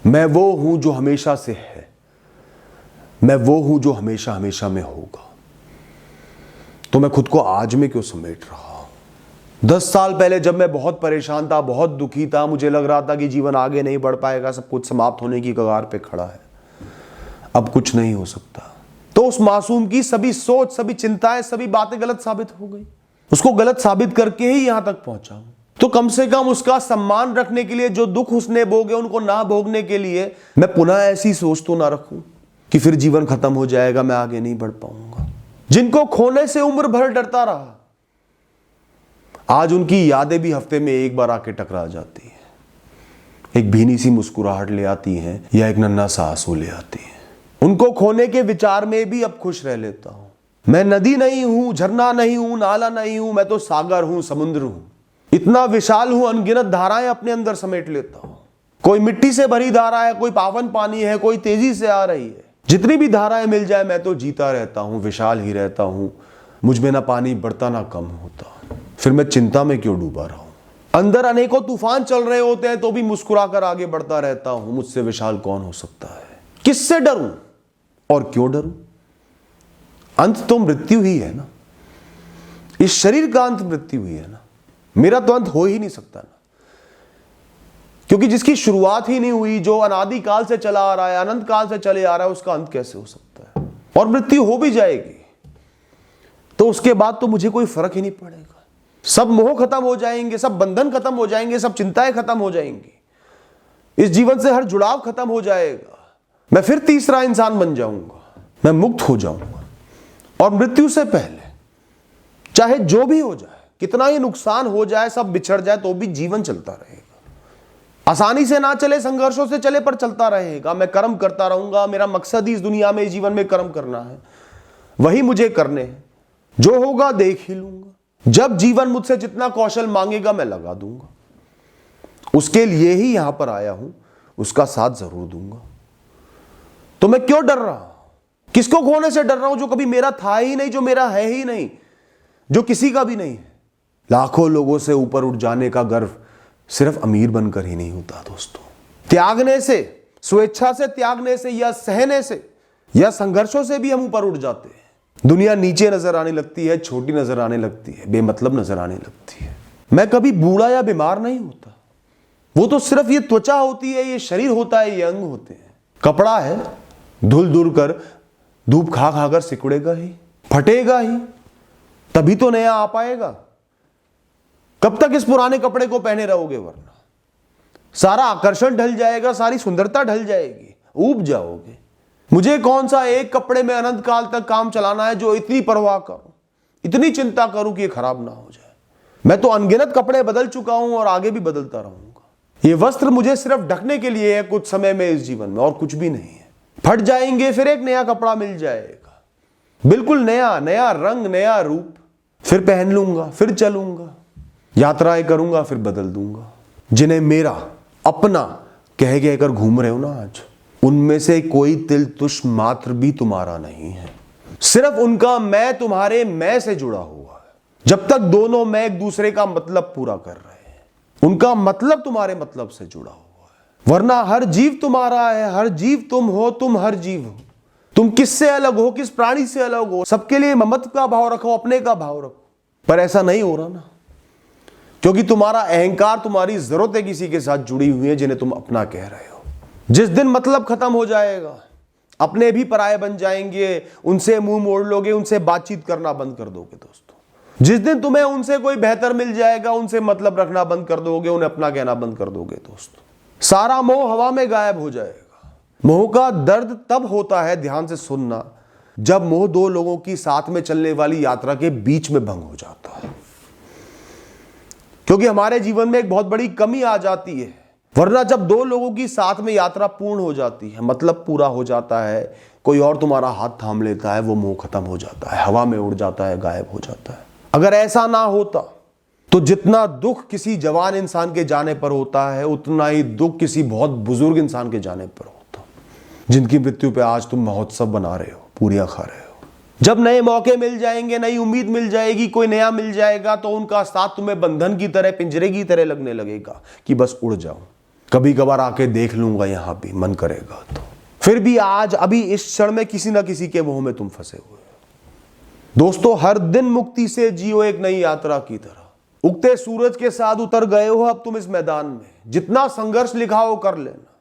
मैं वो हूं जो हमेशा से है, मैं वो हूं जो हमेशा हमेशा में होगा। तो मैं खुद को आज में क्यों समेट रहा हूं? 10 साल पहले जब मैं बहुत परेशान था, बहुत दुखी था, मुझे लग रहा था कि जीवन आगे नहीं बढ़ पाएगा, सब कुछ समाप्त होने की कगार पे खड़ा है, अब कुछ नहीं हो सकता, तो उस मासूम की सभी सोच, सभी चिंताएं, सभी बातें गलत साबित हो गई। उसको गलत साबित करके ही यहां तक पहुंचा हूं। तो कम से कम उसका सम्मान रखने के लिए, जो दुख उसने भोगे उनको ना भोगने के लिए मैं पुनः ऐसी सोच तो ना रखूं कि फिर जीवन खत्म हो जाएगा, मैं आगे नहीं बढ़ पाऊंगा। जिनको खोने से उम्र भर डरता रहा, आज उनकी यादें भी हफ्ते में एक बार आके टकरा जाती हैं, एक भीनी सी मुस्कुराहट ले आती हैं या एक नन्हा सा आंसू ले आती हैं। उनको खोने के विचार में भी अब खुश रह लेता हूं। मैं नदी नहीं हूं, झरना नहीं हूं, नाला नहीं हूं, मैं तो सागर हूं, समुद्र हूं। इतना विशाल हूं, अनगिनत धाराएं अपने अंदर समेट लेता हूं। कोई मिट्टी से भरी धारा है, कोई पावन पानी है, कोई तेजी से आ रही है। जितनी भी धाराएं मिल जाए मैं तो जीता रहता हूं, विशाल ही रहता हूं। मुझ में ना पानी बढ़ता ना कम होता, फिर मैं चिंता में क्यों डूबा रहा हूं? अंदर अनेकों तूफान चल रहे होते हैं तो भी मुस्कुराकर आगे बढ़ता रहता हूं। मुझसे विशाल कौन हो सकता है? किससे डरूं और क्यों डरूं? अंत तो मृत्यु ही है ना। इस शरीर का अंत मृत्यु ही है ना। मेरा तो अंत हो ही नहीं सकता ना, क्योंकि जिसकी शुरुआत ही नहीं हुई, जो अनादि काल से चला आ रहा है, अनंत काल से चले आ रहा है, उसका अंत कैसे हो सकता है? और मृत्यु हो भी जाएगी तो उसके बाद तो मुझे कोई फर्क ही नहीं पड़ेगा। सब मोह खत्म हो जाएंगे, सब बंधन खत्म हो जाएंगे, सब चिंताएं खत्म हो जाएंगी, इस जीवन से हर जुड़ाव खत्म हो जाएगा। मैं फिर तीसरा इंसान बन जाऊंगा, मैं मुक्त हो जाऊंगा। और मृत्यु से पहले चाहे जो भी हो जाए, कितना ही नुकसान हो जाए, सब बिछड़ जाए, तो भी जीवन चलता रहेगा। आसानी से ना चले, संघर्षों से चले, पर चलता रहेगा। मैं कर्म करता रहूंगा। मेरा मकसद ही इस दुनिया में, इस जीवन में कर्म करना है, वही मुझे करने हैं। जो होगा देख ही लूंगा। जब जीवन मुझसे जितना कौशल मांगेगा मैं लगा दूंगा। उसके लिए ही यहां पर आया हूं, उसका साथ जरूर दूंगा। तो मैं क्यों डर रहा हूं? किसको खोने से डर रहा हूं? जो कभी मेरा था ही नहीं, जो मेरा है ही नहीं, जो किसी का भी नहीं है। लाखों लोगों से ऊपर उठ जाने का गर्व सिर्फ अमीर बनकर ही नहीं होता दोस्तों। त्यागने से, स्वेच्छा से त्यागने से, या सहने से, या संघर्षों से भी हम ऊपर उठ जाते हैं। दुनिया नीचे नजर आने लगती है, छोटी नजर आने लगती है, बेमतलब नजर आने लगती है। मैं कभी बूढ़ा या बीमार नहीं होता। वो तो सिर्फ ये त्वचा होती है, ये शरीर होता है, ये अंग होते हैं। कपड़ा है, धुल धुल कर, धूप खा खाकर सिकुड़ेगा ही, फटेगा ही, तभी तो नया आ पाएगा। कब तक इस पुराने कपड़े को पहने रहोगे? वरना सारा आकर्षण ढल जाएगा, सारी सुंदरता ढल जाएगी, ऊब जाओगे। मुझे कौन सा एक कपड़े में अनंत काल तक काम चलाना है, जो इतनी परवाह करूं, इतनी चिंता करूं कि ये खराब ना हो जाए। मैं तो अनगिनत कपड़े बदल चुका हूं और आगे भी बदलता रहूंगा। ये वस्त्र मुझे सिर्फ ढकने के लिए है कुछ समय में इस जीवन में, और कुछ भी नहीं है। फट जाएंगे, फिर एक नया कपड़ा मिल जाएगा, बिल्कुल नया, नया रंग, नया रूप, फिर पहन लूंगा, फिर चलूंगा, यात्राएं करूंगा, फिर बदल दूंगा। जिन्हें मेरा अपना कह कहकर घूम रहे हो ना आज, उनमें से कोई तिल तुष मात्र भी तुम्हारा नहीं है। सिर्फ उनका मैं तुम्हारे मैं से जुड़ा हुआ है। जब तक दोनों मैं एक दूसरे का मतलब पूरा कर रहे हैं, उनका मतलब तुम्हारे मतलब से जुड़ा हुआ है। वरना हर जीव तुम्हारा है, हर जीव तुम हो, तुम हर जीव हो। तुम किससे अलग हो, किस प्राणी से अलग हो? सबके लिए ममत्व का भाव रखो, अपने का भाव रखो। पर ऐसा नहीं हो रहा ना, क्योंकि तुम्हारा अहंकार, तुम्हारी जरूरतें किसी के साथ जुड़ी हुई है जिन्हें तुम अपना कह रहे हो। जिस दिन मतलब खत्म हो जाएगा, अपने भी पराये बन जाएंगे, उनसे मुंह मोड़ लोगे, उनसे बातचीत करना बंद कर दोगे दोस्तों। जिस दिन तुम्हें उनसे कोई बेहतर मिल जाएगा, उनसे मतलब रखना बंद कर दोगे, उन्हें अपना कहना बंद कर दोगे दोस्तों। सारा मोह हवा में गायब हो जाएगा। मोह का दर्द तब होता है, ध्यान से सुनना, जब मोह दो लोगों की साथ में चलने वाली यात्रा के बीच में भंग हो जाता है। क्योंकि हमारे जीवन में एक बहुत बड़ी कमी आ जाती है। वरना जब दो लोगों की साथ में यात्रा पूर्ण हो जाती है, मतलब पूरा हो जाता है, कोई और तुम्हारा हाथ थाम लेता है, वो मोह खत्म हो जाता है, हवा में उड़ जाता है, गायब हो जाता है। अगर ऐसा ना होता तो जितना दुख किसी जवान इंसान के जाने पर होता है, उतना ही दुख किसी बहुत बुजुर्ग इंसान के जाने पर होता, जिनकी मृत्यु पे आज तुम महोत्सव बना रहे हो, पूरियां खा रहे हो। जब नए मौके मिल जाएंगे, नई उम्मीद मिल जाएगी, कोई नया मिल जाएगा, तो उनका साथ तुम्हें बंधन की तरह, पिंजरे की तरह लगने लगेगा कि बस उड़ जाओ। कभी कभार आके देख लूंगा यहां भी, मन करेगा तो। फिर भी आज अभी इस क्षण में किसी ना किसी के मोह में तुम फंसे हुए हो। दोस्तों, हर दिन मुक्ति से जियो एक नई यात्रा की तरह। उगते सूरज के साथ उतर गए हो अब तुम इस मैदान में। जितना संघर्ष लिखा हो कर लेना।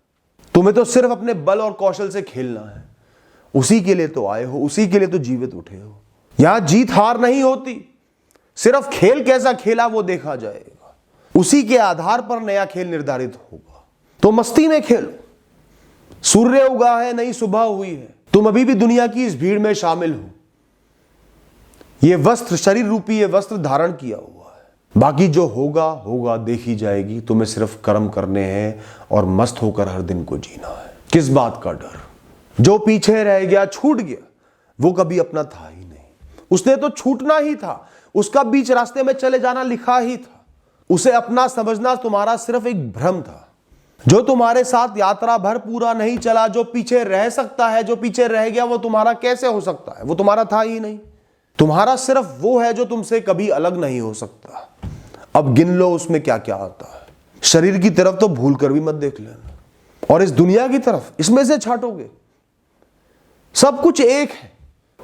तुम्हें तो सिर्फ अपने बल और कौशल से खेलना है। उसी के लिए तो आए हो, उसी के लिए तो जीवित उठे हो। यहां जीत हार नहीं होती, सिर्फ खेल कैसा खेला वो देखा जाएगा। उसी के आधार पर नया खेल निर्धारित होगा। तो मस्ती में खेलो। सूर्य उगा है, नई सुबह हुई है। तुम अभी भी दुनिया की इस भीड़ में शामिल हो। ये वस्त्र, शरीर रूपी ये वस्त्र धारण किया हुआ है। बाकी जो होगा होगा, देखी जाएगी। तुम्हें सिर्फ कर्म करने हैं और मस्त होकर हर दिन को जीना है। किस बात का डर? जो पीछे रह गया, छूट गया, वो कभी अपना था ही नहीं। उसने तो छूटना ही था। उसका बीच रास्ते में चले जाना लिखा ही था। उसे अपना समझना तुम्हारा सिर्फ एक भ्रम था। जो तुम्हारे साथ यात्रा भर पूरा नहीं चला, जो पीछे रह सकता है, जो पीछे रह गया, वो तुम्हारा कैसे हो सकता है? वो तुम्हारा था ही नहीं। तुम्हारा सिर्फ वो है जो तुमसे कभी अलग नहीं हो सकता। अब गिन लो उसमें क्या क्या आता है। शरीर की तरफ तो भूल कर भी मत देख लेना, और इस दुनिया की तरफ, इसमें से छाटोगे। सब कुछ एक है,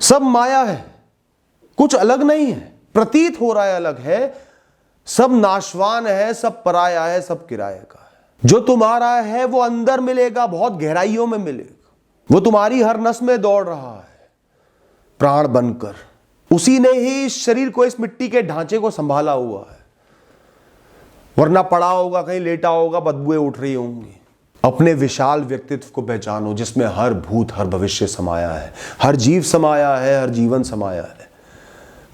सब माया है, कुछ अलग नहीं है। प्रतीत हो रहा है अलग है, सब नाशवान है, सब पराया है, सब किराए का है। जो तुम्हारा है वो अंदर मिलेगा, बहुत गहराइयों में मिलेगा। वो तुम्हारी हर नस में दौड़ रहा है, प्राण बनकर। उसी ने ही इस शरीर को, इस मिट्टी के ढांचे को संभाला हुआ है। वरना पड़ा होगा, कहीं लेटा होगा, बदबुएं उठ रही होंगी। अपने विशाल व्यक्तित्व को पहचानो, जिसमें हर भूत, हर भविष्य समाया है, हर जीव समाया है, हर जीवन समाया है,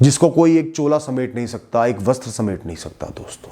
जिसको कोई एक चोला समेट नहीं सकता, एक वस्त्र समेट नहीं सकता। दोस्तों,